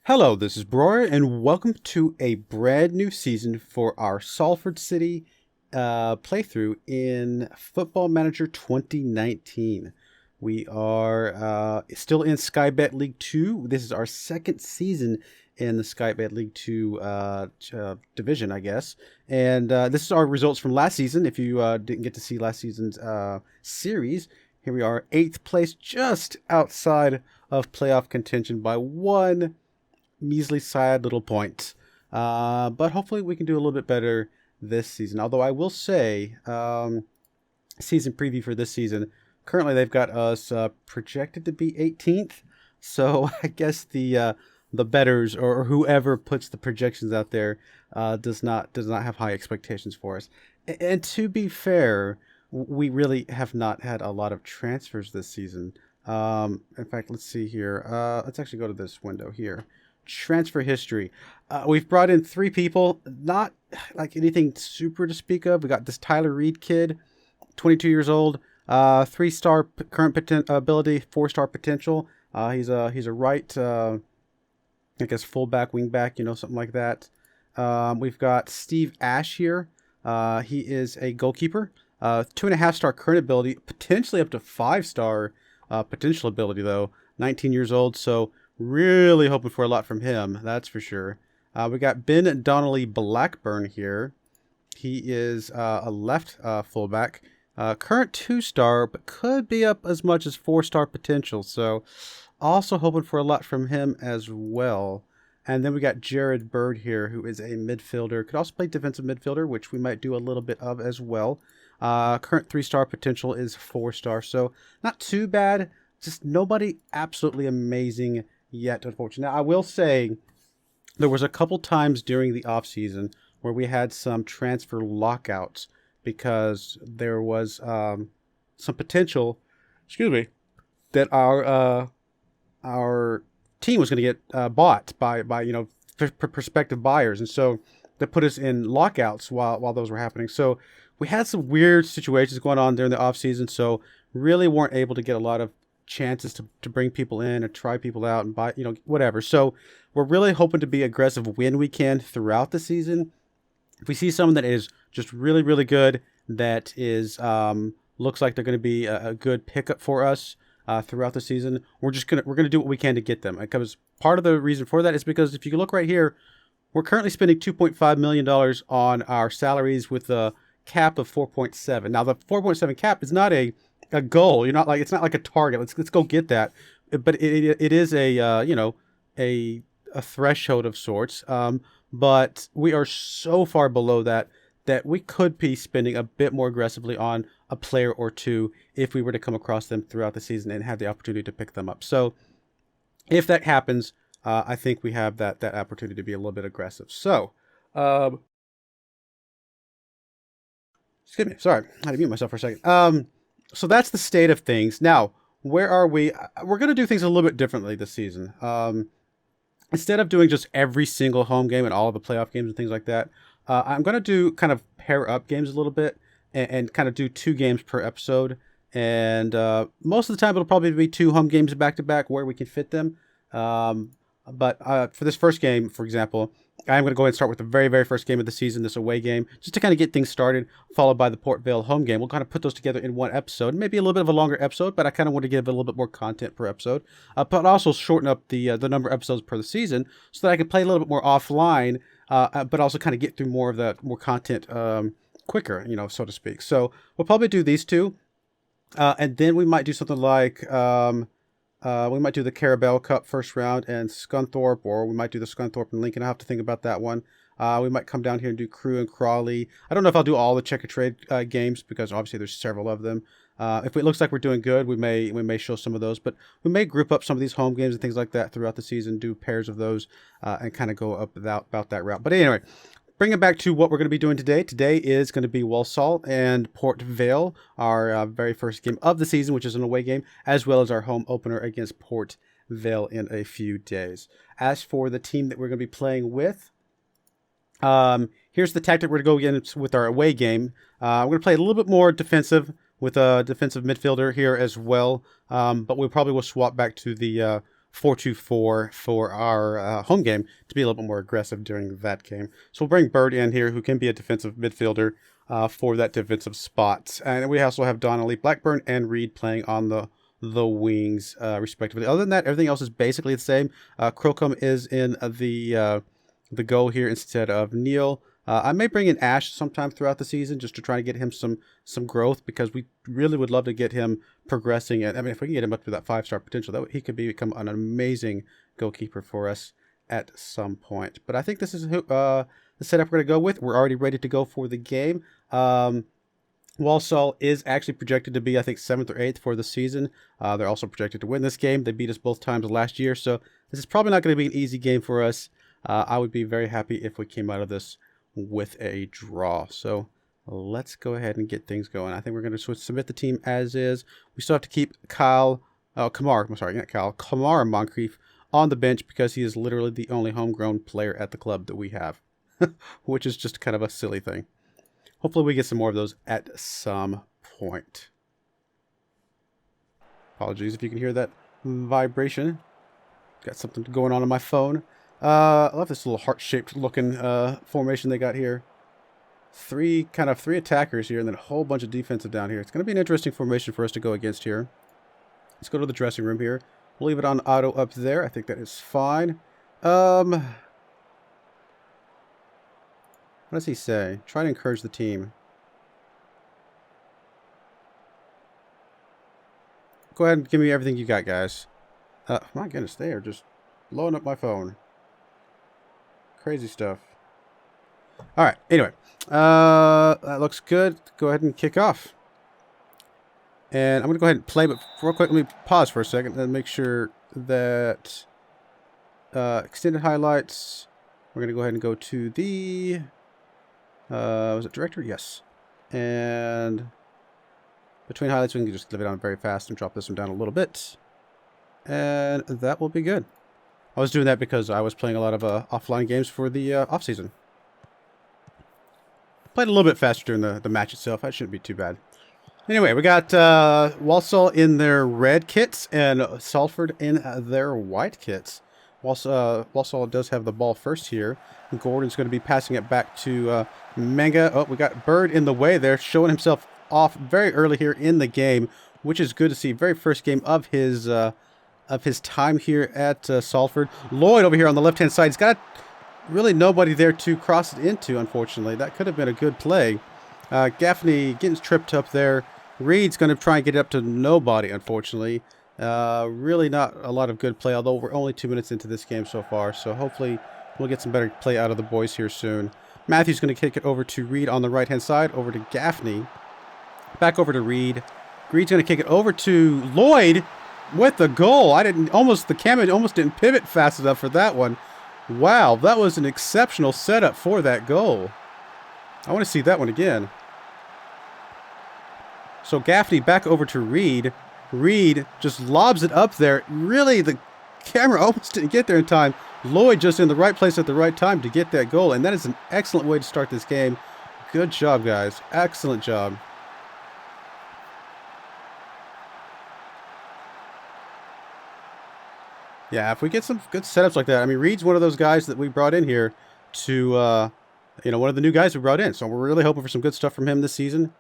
Hello, this is Broyar, and welcome to a brand new season for our Salford City playthrough in Football Manager 2019. We are still in Skybet League 2. This is our second season in the Skybet League 2 division, I guess. And this is our results from last season. If you didn't get to see last season's series, here we are, 8th place, just outside of playoff contention by one measly sad little point. But hopefully we can do a little bit better this season. Although I will say, season preview for this season, currently they've got us projected to be 18th. So I guess the betters or whoever puts the projections out there does not have high expectations for us. And to be fair, we really have not had a lot of transfers this season. In fact, let's see here. Let's actually go to this window here. Transfer history. We've brought in 3 people, not like anything super to speak of. We got this Tyler Reed kid, 22 years old, 3-star current ability, 4-star potential. He's a right, I guess fullback, wingback, something like that. We've got Steve Ash here. He is a goalkeeper, 2.5-star current ability, potentially up to 5-star potential ability though. 19 years old, so really hoping for a lot from him, that's for sure. We got Ben Donnelly Blackburn here. He is a left fullback. Current 2-star, but could be up as much as 4-star potential. So also hoping for a lot from him as well. And then we got Jared Bird here, who is a midfielder. Could also play defensive midfielder, which we might do a little bit of as well. Current 3-star potential is 4-star. So not too bad. Just nobody absolutely amazing yet, unfortunately. Now, I will say there was a couple times during the off season where we had some transfer lockouts because there was some potential, that our team was going to get bought by prospective buyers, and so that put us in lockouts while those were happening. So we had some weird situations going on during the off season, so really weren't able to get a lot of chances to bring people in or try people out and buy, whatever. So we're really hoping to be aggressive when we can throughout the season. If we see someone that is just really, really good, that is looks like they're going to be a good pickup for us throughout the season, we're gonna do what we can to get them. Because part of the reason for that is because if you can look right here, we're currently spending $2.5 million on our salaries with a cap of 4.7. Now the 4.7 cap is not a goal. It's not like a target. Let's go get that. But it is a a threshold of sorts. But we are so far below that we could be spending a bit more aggressively on a player or two if we were to come across them throughout the season and have the opportunity to pick them up. So if that happens, I think we have that opportunity to be a little bit aggressive. So, excuse me. Sorry, I had to mute myself for a second. So that's the state of things. Now, where are we? We're going to do things a little bit differently this season. Instead of doing just every single home game and all of the playoff games and things like that, I'm going to do kind of pair up games a little bit and kind of do 2 games per episode. And most of the time, it'll probably be 2 home games back to back where we can fit them. But for this first game, for example, I'm going to go ahead and start with the very, very first game of the season, this away game, just to kind of get things started, followed by the Port Vale home game. We'll kind of put those together in one episode, maybe a little bit of a longer episode, but I kind of want to give a little bit more content per episode, but also shorten up the number of episodes per the season so that I can play a little bit more offline, but also kind of get through more content quicker, so to speak. So we'll probably do these 2, and then we might do something like... we might do the Carabao Cup first round and Scunthorpe, or we might do the Scunthorpe and Lincoln. I'll have to think about that one. We might come down here and do Crewe and Crawley. I don't know if I'll do all the Checker Trade games because obviously there's several of them. If it looks like we're doing good, we may show some of those, but we may group up some of these home games and things like that throughout the season, do pairs of those, and kind of go up about that route. But anyway, bring it back to what we're going to be doing today. Today is going to be Walsall and Port Vale, our very first game of the season, which is an away game, as well as our home opener against Port Vale in a few days. As for the team that we're going to be playing with, here's the tactic we're going to go against with our away game. We're going to play a little bit more defensive with a defensive midfielder here as well, but we probably will swap back to the 4-2-4 for our home game to be a little bit more aggressive during that game. So we'll bring Bird in here, who can be a defensive midfielder for that defensive spot. And we also have Donnelly, Blackburn, and Reed playing on the wings, respectively. Other than that, everything else is basically the same. Crocombe is in the goal here instead of Neil. I may bring in Ash sometime throughout the season just to try to get him some growth, because we really would love to get him progressing. And I mean, if we can get him up to that 5-star potential, he could become an amazing goalkeeper for us at some point. But I think this is the setup we're going to go with. We're already ready to go for the game. Walsall is actually projected to be, I think, 7th or 8th for the season. They're also projected to win this game. They beat us both times last year, so this is probably not going to be an easy game for us. I would be very happy if we came out of this with a draw. So let's go ahead and get things going. I think we're going to submit the team as is. We still have to keep Kamar Moncrief on the bench, because he is literally the only homegrown player at the club that we have, which is just kind of a silly thing. Hopefully we get some more of those at some point. Apologies if you can hear that vibration. Got something going on my phone. I love this little heart-shaped looking formation they got here. Three attackers here, and then a whole bunch of defensive down here. It's going to be an interesting formation for us to go against here. Let's go to the dressing room here. We'll leave it on auto up there. I think that is fine. What does he say? Try to encourage the team. Go ahead and give me everything you got, guys. My goodness, they are just blowing up my phone. Crazy stuff. All right. Anyway, that looks good. Go ahead and kick off. And I'm going to go ahead and play, but real quick, let me pause for a second and make sure that extended highlights. We're going to go ahead and go to the was it director? Yes. And between highlights, we can just leave it on very fast and drop this one down a little bit. And that will be good. I was doing that because I was playing a lot of offline games for the off-season. Played a little bit faster during the match itself. That shouldn't be too bad. Anyway, we got Walsall in their red kits and Salford in their white kits. Walsall does have the ball first here. Gordon's going to be passing it back to Menga. Oh, we got Bird in the way there, showing himself off very early here in the game, which is good to see. Very first game of his time here at Salford. Lloyd over here on the left-hand side. He's got really nobody there to cross it into, unfortunately. That could have been a good play. Gaffney getting tripped up there. Reed's going to try and get it up to nobody, unfortunately. Really not a lot of good play, although we're only 2 minutes into this game so far. So hopefully we'll get some better play out of the boys here soon. Matthew's going to kick it over to Reed on the right-hand side, over to Gaffney. Back over to Reed. Reed's going to kick it over to Lloyd with the goal. The camera almost didn't pivot fast enough for that one. Wow, that was an exceptional setup for that goal. I want to see that one again. So Gaffney back over to Reed. Reed just lobs it up there. Really, the camera almost didn't get there in time. Lloyd just in the right place at the right time to get that goal. And that is an excellent way to start this game. Good job, guys. Excellent job. Yeah, if we get some good setups like that. I mean, Reed's one of those guys that we brought in here to, one of the new guys we brought in. So we're really hoping for some good stuff from him this season.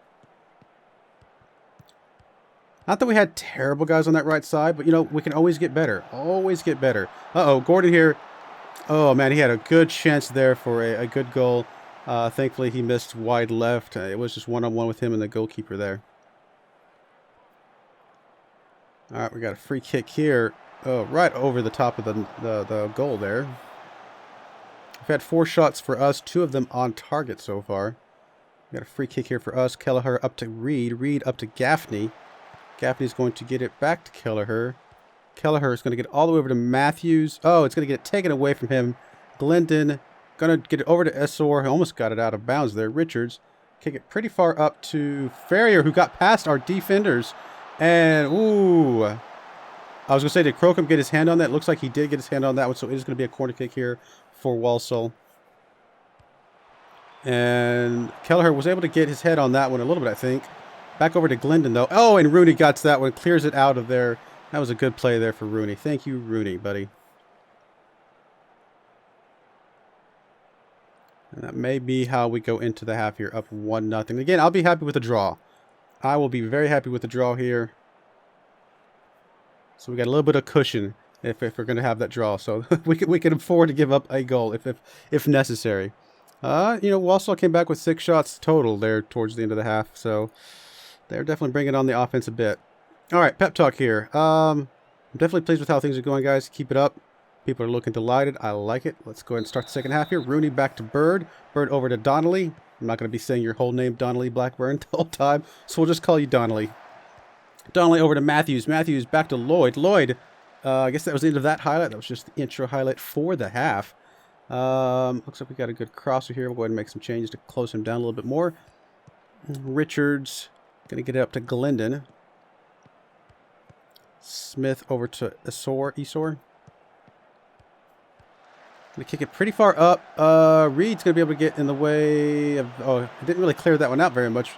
Not that we had terrible guys on that right side, but, we can always get better. Always get better. Uh-oh, Gordon here. Oh, man, he had a good chance there for a good goal. Thankfully, he missed wide left. It was just one-on-one with him and the goalkeeper there. All right, we got a free kick here. Oh, right over the top of the goal there. We've had 4 shots for us, 2 of them on target so far. We got a free kick here for us. Kelleher up to Reed. Reed up to Gaffney. Gaffney's going to get it back to Kelleher. Kelleher is going to get all the way over to Matthews. Oh, it's going to get it taken away from him. Glendon going to get it over to Essor. He almost got it out of bounds there. Richards kick it pretty far up to Ferrier, who got past our defenders. And, ooh, I was going to say, did Crocombe get his hand on that? Looks like he did get his hand on that one, so it is going to be a corner kick here for Walsall. And Kelleher was able to get his head on that one a little bit, I think. Back over to Glendon, though. Oh, and Rooney got to that one, clears it out of there. That was a good play there for Rooney. Thank you, Rooney, buddy. And that may be how we go into the half here, up 1-0. Again, I'll be happy with a draw. I will be very happy with the draw here. So we got a little bit of cushion if we're going to have that draw. So we can afford to give up a goal if necessary. You know, Walsall came back with 6 shots total there towards the end of the half. So they're definitely bringing on the offense a bit. All right, pep talk here. I'm definitely pleased with how things are going, guys. Keep it up. People are looking delighted. I like it. Let's go ahead and start the second half here. Rooney back to Bird. Bird over to Donnelly. I'm not going to be saying your whole name, Donnelly Blackburn, the whole time. So we'll just call you Donnelly. Donnelly over to Matthews. Matthews back to Lloyd. Lloyd, I guess that was the end of that highlight. That was just the intro highlight for the half. Looks like we got a good crosser here. We'll go ahead and make some changes to close him down a little bit more. Richards going to get it up to Glendon. Smith over to Esor. Going to kick it pretty far up. Reed's going to be able to get in the way of... Oh, I didn't really clear that one out very much,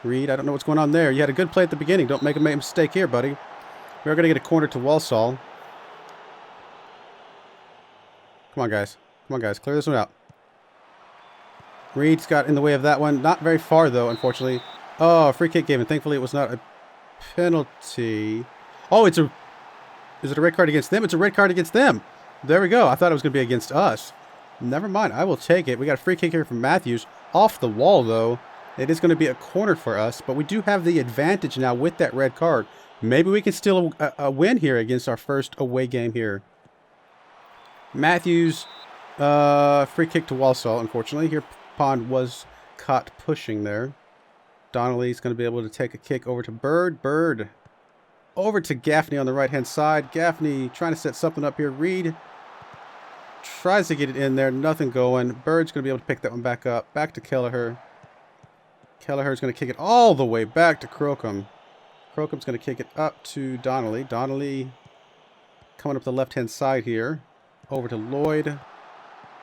Reed. I don't know what's going on there. You had a good play at the beginning. Don't make a mistake here, buddy. We're going to get a corner to Walsall. Come on, guys. Come on, guys. Clear this one out. Reed's got in the way of that one. Not very far, though, unfortunately. Oh, free kick given. Thankfully, it was not a penalty. Oh, it's a... Is it a red card against them? It's a red card against them. There we go. I thought it was going to be against us. Never mind. I will take it. We got a free kick here from Matthews. Off the wall, though. It is going to be a corner for us, but we do have the advantage now with that red card. Maybe we can still win here against our first away game here. Matthews, free kick to Walsall, unfortunately. Here, Pond was caught pushing there. Donnelly's going to be able to take a kick over to Bird. Bird over to Gaffney on the right-hand side. Gaffney trying to set something up here. Reed tries to get it in there. Nothing going. Bird's going to be able to pick that one back up. Back to Kelleher. Kelleher's going to kick it all the way back to Crocombe. Crocombe's going to kick it up to Donnelly. Donnelly coming up the left-hand side here. Over to Lloyd.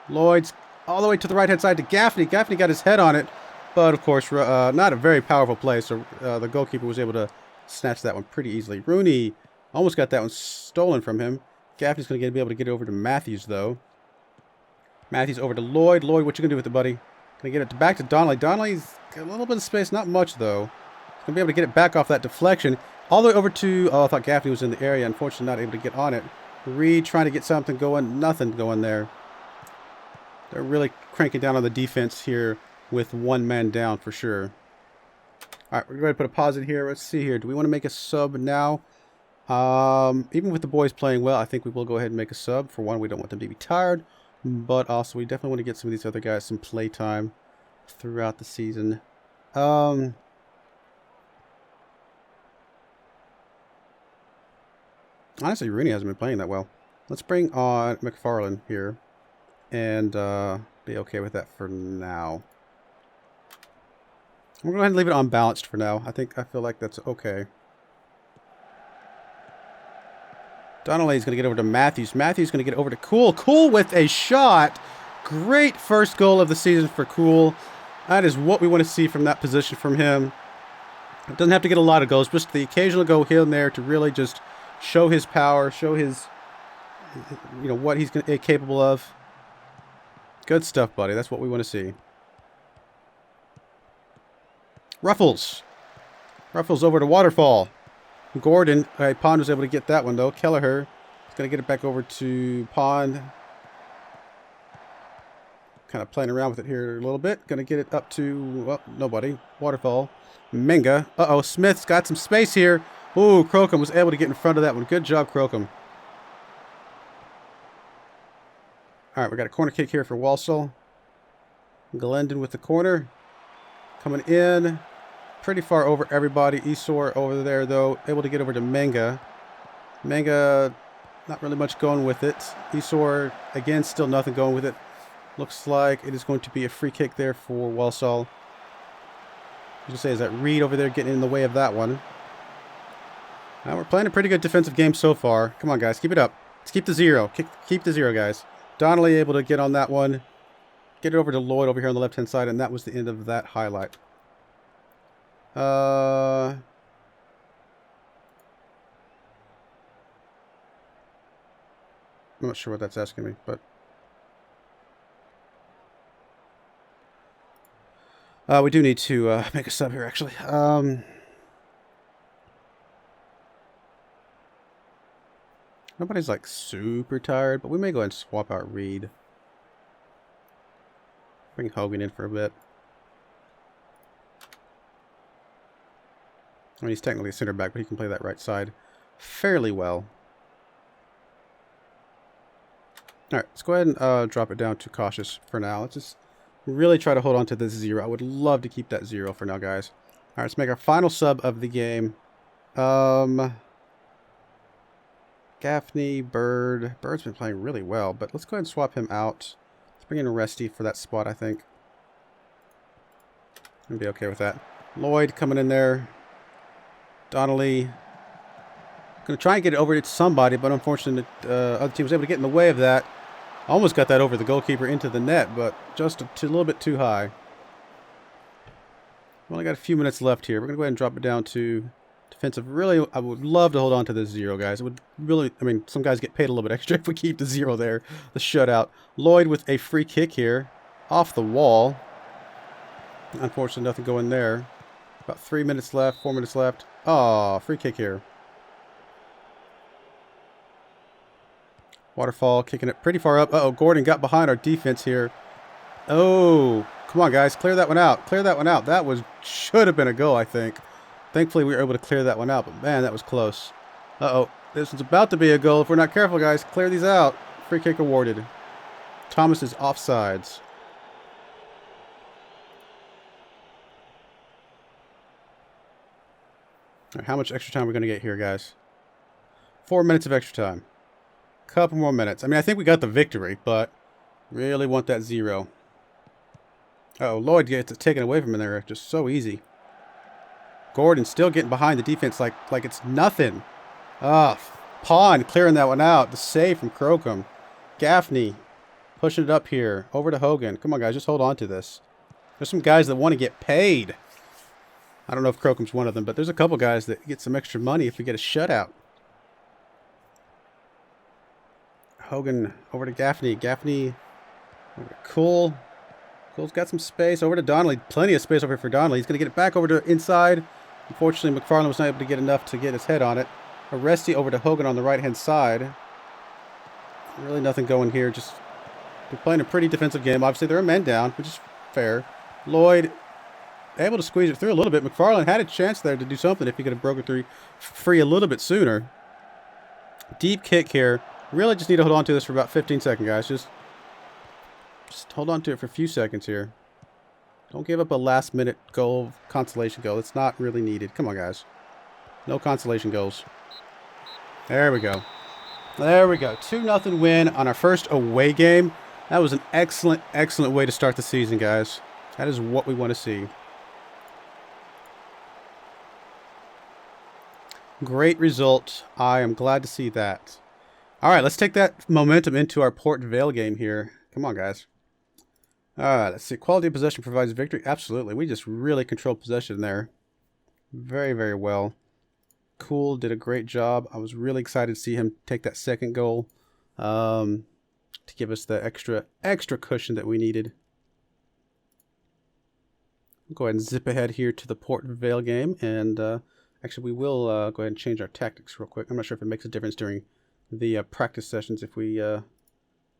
Lloyd's all the way to the right-hand side to Gaffney. Gaffney got his head on it. But, of course, not a very powerful play. So the goalkeeper was able to snatch that one pretty easily. Rooney almost got that one stolen from him. Gaffney's going to be able to get over to Matthews, though. Matthews over to Lloyd. Lloyd, what you going to do with it, buddy? Going to get it back to Donnelly. Donnelly's got a little bit of space. Not much, though. Going to be able to get it back off that deflection. All the way over to... Oh, I thought Gaffney was in the area. Unfortunately, not able to get on it. Reed trying to get something going. Nothing going there. They're really cranking down on the defense here with one man down for sure. All right, we're going to put a pause in here. Let's see here. Do we want to make a sub now? Even with the boys playing well, I think we will go ahead and make a sub. For one, we don't want them to be tired. But also, we definitely want to get some of these other guys some play time throughout the season. Honestly, Rooney hasn't been playing that well. Let's bring on McFarlane here. And be okay with that for now. We're going to go ahead and leave it unbalanced for now. I feel like that's okay. Donnelly's going to get over to Matthews. Matthews going to get over to Cool. Cool with a shot. Great first goal of the season for Cool. That is what we want to see from that position from him. It doesn't have to get a lot of goals. Just the occasional goal here and there to really just show his power. Show his, what he's capable of. Good stuff, buddy. That's what we want to see. Ruffles. Ruffles over to Waterfall. Gordon. Pond was able to get that one, though. Kelleher is going to get it back over to Pond. Kind of playing around with it here a little bit. Going to get it up to, well, nobody. Waterfall. Menga. Uh-oh. Smith's got some space here. Ooh, Crocombe was able to get in front of that one. Good job, Crocombe. All right, we got a corner kick here for Walsall. Glendon with the corner. Coming in. Pretty far over everybody. Esor over there, though. Able to get over to Menga. Menga, not really much going with it. Esor, again, still nothing going with it. Looks like it is going to be a free kick there for Walsall. I was going to say, is that Reed over there getting in the way of that one? Now, we're playing a pretty good defensive game so far. Come on, guys. Keep it up. Let's keep the zero. Keep the zero, guys. Donnelly able to get on that one. Get it over to Lloyd over here on the left-hand side, and that was the end of that highlight. I'm not sure what that's asking me, but we do need to make a sub here, actually. Nobody's like super tired, but we may go ahead and swap out Reed. Bring Hogan in for a bit. I mean, he's technically a center back, but he can play that right side fairly well. All right, let's go ahead and drop it down to cautious for now. Let's just really try to hold on to this 0. I would love to keep that 0 for now, guys. All right, let's make our final sub of the game. Gaffney, Bird. Bird's been playing really well, but let's go ahead and swap him out. Let's bring in Resty for that spot, I think. I'm going to be okay with that. Lloyd coming in there. Donnelly. Going to try and get it over to somebody, but unfortunately the other team was able to get in the way of that. Almost got that over the goalkeeper into the net, but just a little bit too high. We've only got a few minutes left here. We're going to go ahead and drop it down to defensive. Really, I would love to hold on to this 0, guys. It would really, I mean, some guys get paid a little bit extra if we keep the 0 there. The shutout. Lloyd with a free kick here. Off the wall. Unfortunately, nothing going there. About 3 minutes left, 4 minutes left. Oh, free kick here. Waterfall kicking it pretty far up. Uh-oh, Gordon got behind our defense here. Oh, come on, guys. Clear that one out. Clear that one out. That should have been a goal, I think. Thankfully, we were able to clear that one out, but man, that was close. Uh-oh, this is about to be a goal. If we're not careful, guys, clear these out. Free kick awarded. Thomas is offsides. All right, how much extra time are we going to get here, guys? 4 minutes of extra time. Couple more minutes. I mean, I think we got the victory, but really want that 0. Uh-oh, Lloyd gets it taken away from him there. Just so easy. Gordon still getting behind the defense like it's nothing. Pawn clearing that one out. The save from Crocombe. Gaffney pushing it up here. Over to Hogan. Come on, guys. Just hold on to this. There's some guys that want to get paid. I don't know if Crocombe's one of them, but there's a couple guys that get some extra money if we get a shutout. Hogan over to Gaffney. Gaffney over to Cool. Cool's got some space. Over to Donnelly. Plenty of space over here for Donnelly. He's going to get it back over to inside. Unfortunately, McFarland was not able to get enough to get his head on it. Aresti over to Hogan on the right-hand side. Really nothing going here. Just they're playing a pretty defensive game. Obviously, they're a man down, which is fair. Lloyd able to squeeze it through a little bit. McFarland had a chance there to do something if he could have broken through free a little bit sooner. Deep kick here. Really just need to hold on to this for about 15 seconds, guys. Just hold on to it for a few seconds here. Don't give up a last-minute goal, consolation goal. It's not really needed. Come on, guys. No consolation goals. There we go. There we go. 2-0 win on our first away game. That was an excellent, excellent way to start the season, guys. That is what we want to see. Great result. I am glad to see that. All right, let's take that momentum into our Port Vale game here. Come on, guys. All right, let's see. Quality of possession provides victory. Absolutely. We just really controlled possession there. Very, very well. Cool did a great job. I was really excited to see him take that second goal to give us the extra cushion that we needed. I'll go ahead and zip ahead here to the Port Vale game. And actually, we will go ahead and change our tactics real quick. I'm not sure if it makes a difference during the practice sessions if we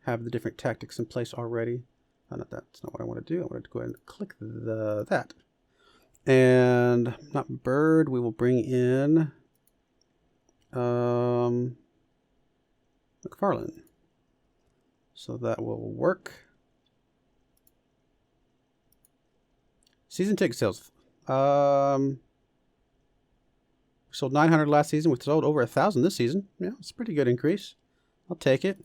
have the different tactics in place already. That's not what I want to do. I want to go ahead and click that. And not Bird. We will bring in McFarland. So that will work. Season ticket sales. We sold 900 last season. We sold over 1,000 this season. Yeah, it's a pretty good increase. I'll take it.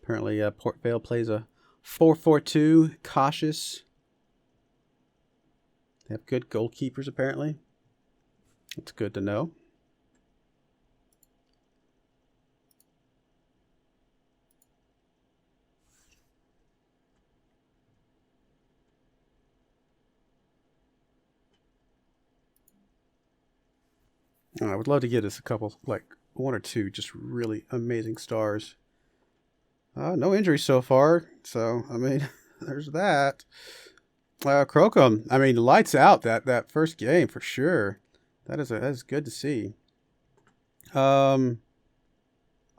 Apparently, Port Vale plays a 4-4-2, cautious. They have good goalkeepers, apparently. It's good to know. I would love to get us a couple, like 1 or 2 just really amazing stars. No injuries so far, so, I mean, there's that. Crocom, I mean, lights out that first game for sure. That is good to see. I'm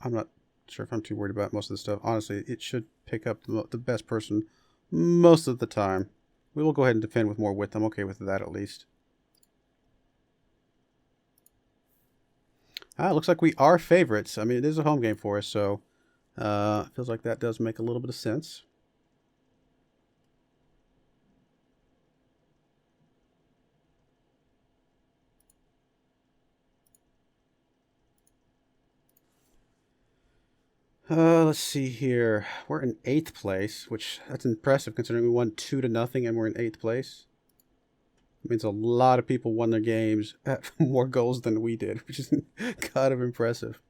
not sure if I'm too worried about most of this stuff. Honestly, it should pick up the best person most of the time. We will go ahead and defend with more width. I'm okay with that at least. It looks like we are favorites. I mean, it is a home game for us, so feels like that does make a little bit of sense. Let's see here. We're in 8th place, which that's impressive considering we won 2-0 and we're in 8th place. It means a lot of people won their games at more goals than we did, which is kind of impressive.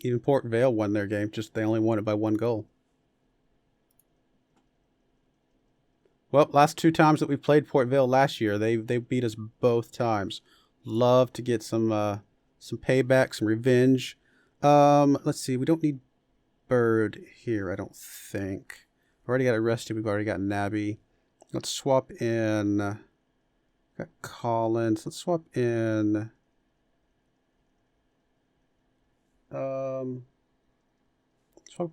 Even Port Vale won their game, just they only won it by 1 goal. Well, last 2 times that we played Port Vale last year, they beat us both times. Love to get some payback, some revenge. Let's see. We don't need Bird here, I don't think. We've already got Arrested. We've already got Nabby. Let's swap in. Got Collins. Let's swap in. Swap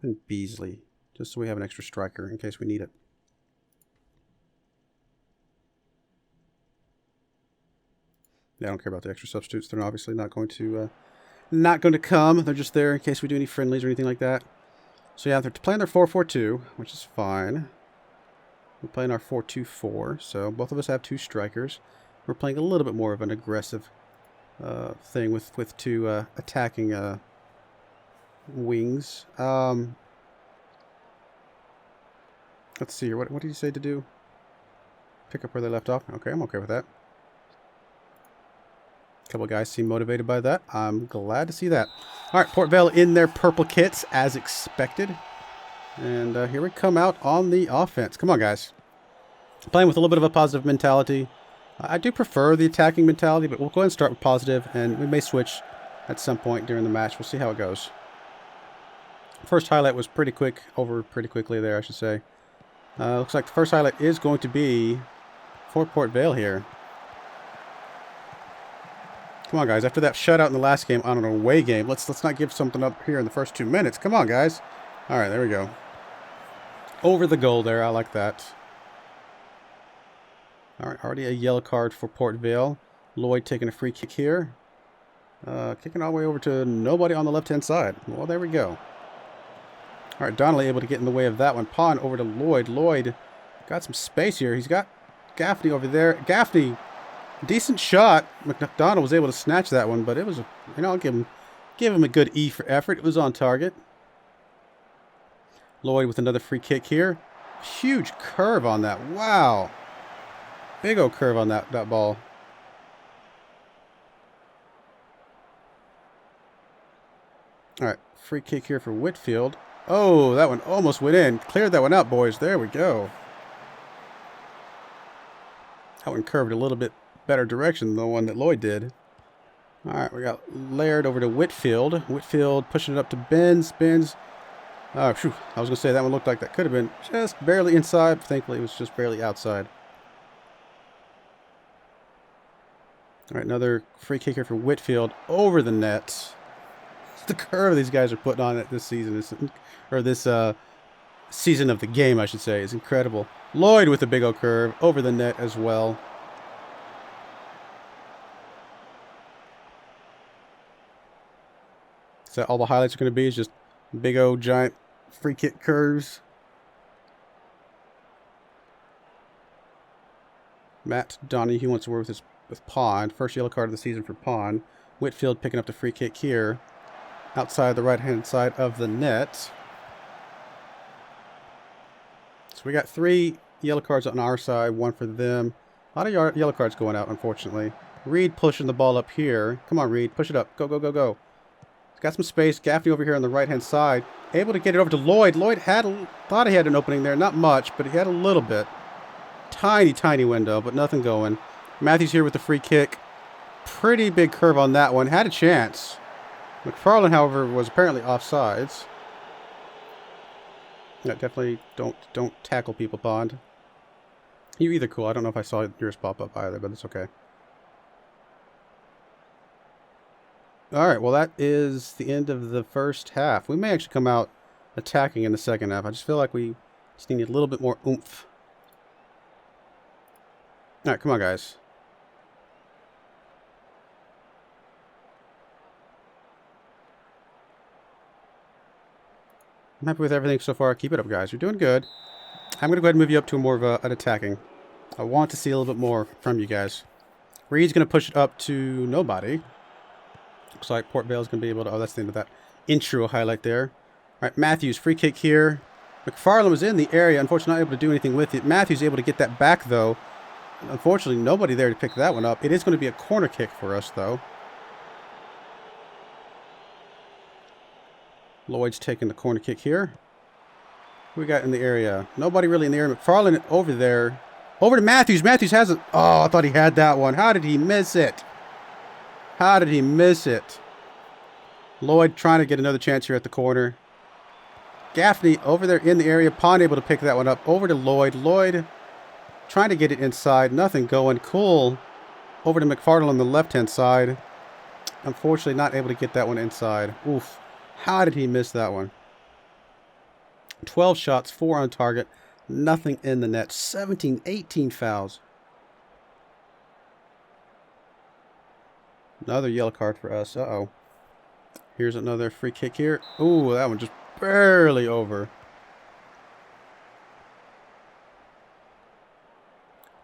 in Beasley, just so we have an extra striker in case we need it. Yeah, I don't care about the extra substitutes. They're obviously not going to come. They're just there in case we do any friendlies or anything like that. So yeah, they're playing their 4-4-2, which is fine. We're playing our 4-2-4, so both of us have 2 strikers. We're playing a little bit more of an aggressive thing with 2 attacking wings. Let's see here. What did you say to do? Pick up where they left off. Okay, I'm okay with that. A couple guys seem motivated by that. I'm glad to see that. All right, Port Vale in their purple kits as expected. And here we come out on the offense. Come on, guys. Playing with a little bit of a positive mentality. I do prefer the attacking mentality, but we'll go ahead and start with positive, and we may switch at some point during the match. We'll see how it goes. First highlight was pretty quick, over pretty quickly there, I should say. Looks like the first highlight is going to be for Port Vale here. Come on, guys. After that shutout in the last game on an away game, let's not give something up here in the first 2 minutes. Come on, guys. All right, there we go. Over the goal there. I like that. All right, already a yellow card for Port Vale. Lloyd taking a free kick here. Kicking all the way over to nobody on the left-hand side. Well, there we go. All right, Donnelly able to get in the way of that one. Pond over to Lloyd. Lloyd got some space here. He's got Gaffney over there. Gaffney, decent shot. McDonald was able to snatch that one, but it was, I'll give him a good E for effort. It was on target. Lloyd with another free kick here. Huge curve on that. Wow. Big old curve on that ball. All right, free kick here for Whitfield. Oh, that one almost went in. Cleared that one out, boys. There we go. That one curved a little bit better direction than the one that Lloyd did. All right, we got Laird over to Whitfield. Whitfield pushing it up to Benz. Benz. Oh, phew. I was going to say that one looked like that could have been just barely inside. Thankfully, it was just barely outside. All right, another free kick here for Whitfield over the net. The curve these guys are putting on it this season, this season of the game, I should say, is incredible. Lloyd with a big old curve over the net as well. So all the highlights are going to be is just big old giant free kick curves. Matt Donahue wants to work with Pond. First yellow card of the season for Pond. Whitfield picking up the free kick here. Outside the right-hand side of the net. So we got 3 yellow cards on our side, 1 for them. A lot of yellow cards going out, unfortunately. Reed pushing the ball up here. Come on, Reed. Push it up. Go, go, go, go. He's got some space. Gaffney over here on the right-hand side. Able to get it over to Lloyd. Lloyd thought he had an opening there. Not much, but he had a little bit. Tiny, tiny window, but nothing going. Matthews here with the free kick. pretty big curve on that one. Had a chance. McFarland, however, was apparently offsides. Yeah, definitely don't tackle people, Pond. You either cool. I don't know if I saw yours pop up either, but it's okay. All right, well, that is the end of the first half. We may actually come out attacking in the second half. I just feel like we just need a little bit more oomph. All right, come on, guys. I'm happy with everything so far. Keep it up, guys. You're doing good. I'm going to go ahead and move you up to more of an attacking. I want to see a little bit more from you guys. Reed's going to push it up to nobody. Looks like Port Vale's going to be able to... Oh, that's the end of that intro highlight there. All right, Matthews, free kick here. McFarland was in the area. Unfortunately, not able to do anything with it. Matthews able to get that back, though. Unfortunately, nobody there to pick that one up. It is going to be a corner kick for us, though. Lloyd's taking the corner kick here. Who we got in the area? Nobody really in the area. McFarland over there. Over to Matthews. Matthews has it. Oh, I thought he had that one. How did he miss it? How did he miss it? Lloyd trying to get another chance here at the corner. Gaffney over there in the area. Pond able to pick that one up. Over to Lloyd. Lloyd trying to get it inside. Nothing going. Cool. Over to McFarland on the left-hand side. Unfortunately, not able to get that one inside. Oof. How did he miss that one? 12 shots, 4 on target. Nothing in the net. 17, 18 fouls. Another yellow card for us. Uh-oh. Here's another free kick here. Ooh, that one just barely over.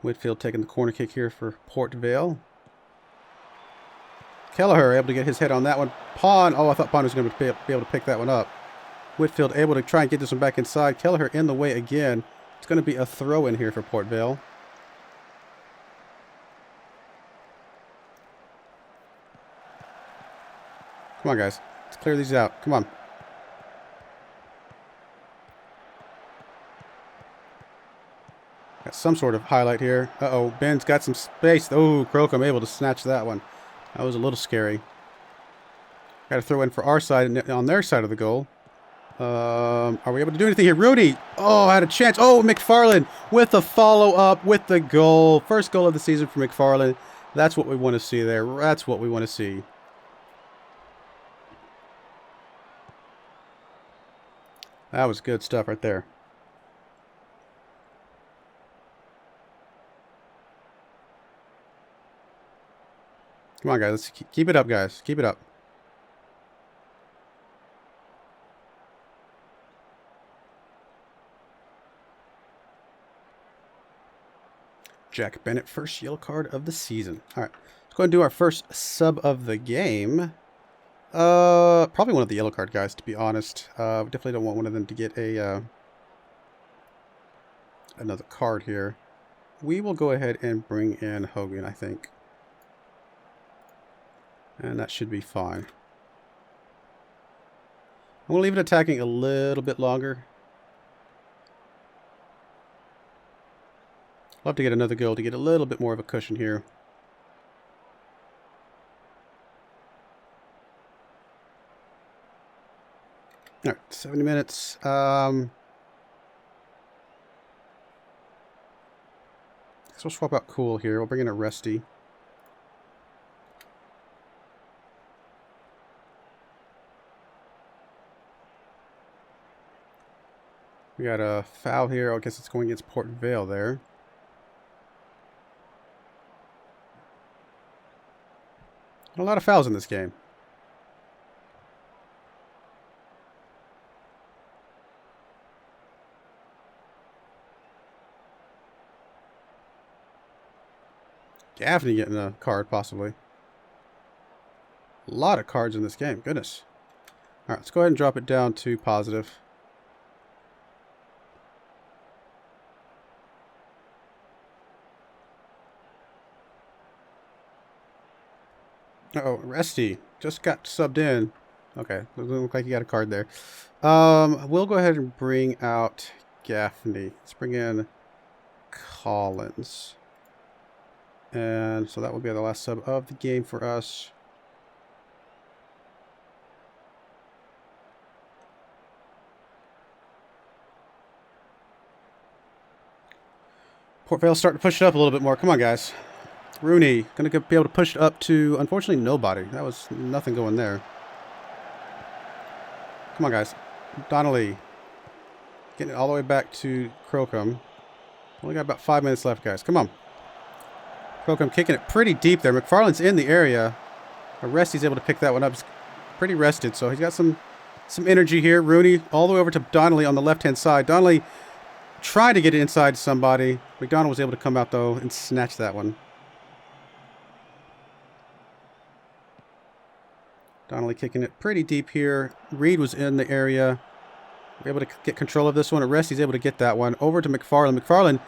Whitfield taking the corner kick here for Port Vale. Kelleher able to get his head on that one. Pond. Oh, I thought Pond was going to be able to pick that one up. Whitfield able to try and get this one back inside. Kelleher in the way again. It's going to be a throw in here for Port Vale. Come on, guys. Let's clear these out. Come on. Got some sort of highlight here. Uh-oh. Ben's got some space. Oh, Crocombe able to snatch that one. That was a little scary. Got to throw in for our side on their side of the goal. Are we able to do anything here? Rudy. Oh, had a chance. Oh, McFarland with the follow-up with the goal. First goal of the season for McFarland. That's what we want to see there. That's what we want to see. That was good stuff right there. Come on, guys. Let's keep it up, guys. Keep it up. Jack Bennett, first yellow card of the season. All right. Let's go ahead and do our first sub of the game. Probably one of the yellow card guys, to be honest. We definitely don't want one of them to get a another card here. We will go ahead and bring in Hogan, I think. And that should be fine. I'm going to leave it attacking a little bit longer. Love to get another goal to get a little bit more of a cushion here. All right, 70 minutes. So we'll swap out Cool here. We'll bring in a Rusty. We got a foul here. I guess it's going against Port Vale there. A lot of fouls in this game. Gaffney getting a card, possibly. A lot of cards in this game. Goodness. All right, let's go ahead and drop it down to positive. Uh-oh, Resty just got subbed in. Okay, doesn't look like you got a card there. We'll go ahead and bring out Gaffney. Let's bring in Collins. And so that will be the last sub of the game for us. Port Vale's starting to push it up a little bit more. Come on, guys. Rooney, going to be able to push it up to, unfortunately, nobody. That was nothing going there. Come on, guys. Donnelly. Getting it all the way back to Crocombe. Only got about 5 minutes left, guys. Come on. Crocombe kicking it pretty deep there. McFarland's in the area. Resti's able to pick that one up. He's pretty rested, so he's got some energy here. Rooney all the way over to Donnelly on the left-hand side. Donnelly tried to get it inside somebody. McDonald was able to come out, though, and snatch that one. Donnelly kicking it pretty deep here. Reed was in the area. We're able to get control of this one. Resti's able to get that one. Over to McFarland. McFarland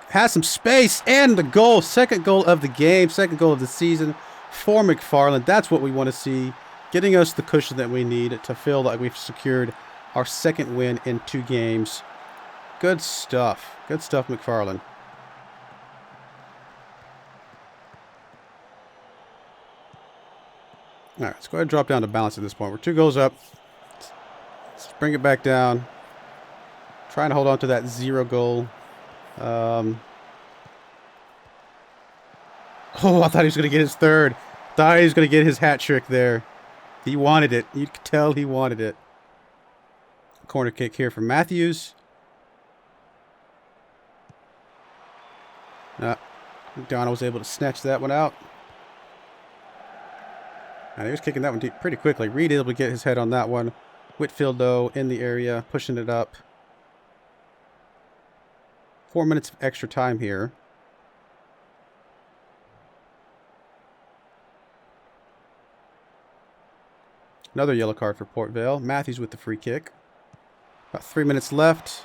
has some space and the goal. Second goal of the game. Second goal of the season for McFarland. That's what we want to see. Getting us the cushion that we need to feel like we've secured our second win in 2 games. Good stuff. Good stuff, McFarland. All right, let's go ahead and drop down to balance at this point. We're 2 goals up. Let's bring it back down. Trying to hold on to that 0 goal. Oh, I thought he was going to get his third. Thought he was going to get his hat trick there. He wanted it. You could tell he wanted it. Corner kick here from Matthews. Donna was able to snatch that one out. And he was kicking that one deep pretty quickly. Reed able to get his head on that one. Whitfield, though, in the area, pushing it up. 4 minutes of extra time here. Another yellow card for Port Vale. Matthews with the free kick. About 3 minutes left.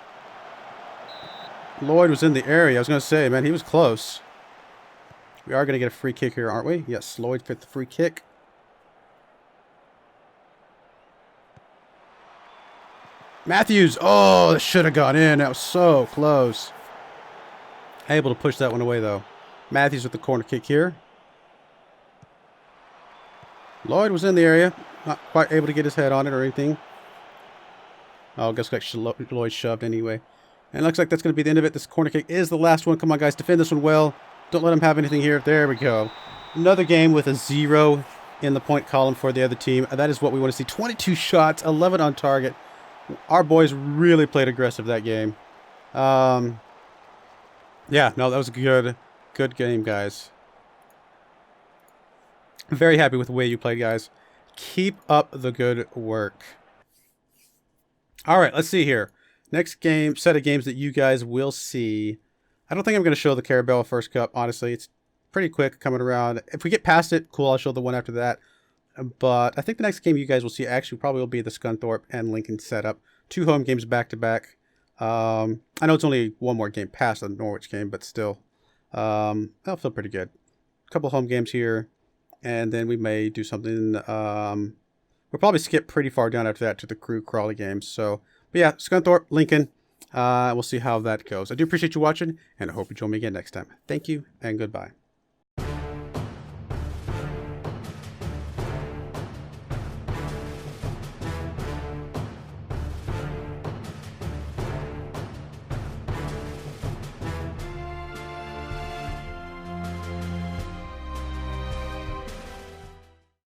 Lloyd was in the area. I was going to say, man, he was close. We are going to get a free kick here, aren't we? Yes, Lloyd fit the free kick. Matthews. Oh, that should have gone in. That was so close. Able to push that one away, though. Matthews with the corner kick here. Lloyd was in the area. Not quite able to get his head on it or anything. Oh, I guess Lloyd shoved anyway. And it looks like that's going to be the end of it. This corner kick is the last one. Come on, guys. Defend this one well. Don't let him have anything here. There we go. Another game with a 0 in the point column for the other team. That is what we want to see. 22 shots, 11 on target. Our boys really played aggressive that game. Yeah, no, that was a good game, guys. Very happy with the way you played, guys. Keep up the good work. All right, let's see here. Next game, set of games that you guys will see. I don't think I'm going to show the Carabao First Cup, honestly. It's pretty quick coming around. If we get past it, cool, I'll show the one after that. But I think the next game you guys will see actually probably will be the Scunthorpe and Lincoln setup. 2 home games back-to-back. I know it's only one more game past the Norwich game, but still. That'll feel pretty good. A couple home games here. And then we may do something. We'll probably skip pretty far down after that to the Crew Crawley games. So, but yeah, Scunthorpe, Lincoln. We'll see how that goes. I do appreciate you watching, and I hope you join me again next time. Thank you, and goodbye.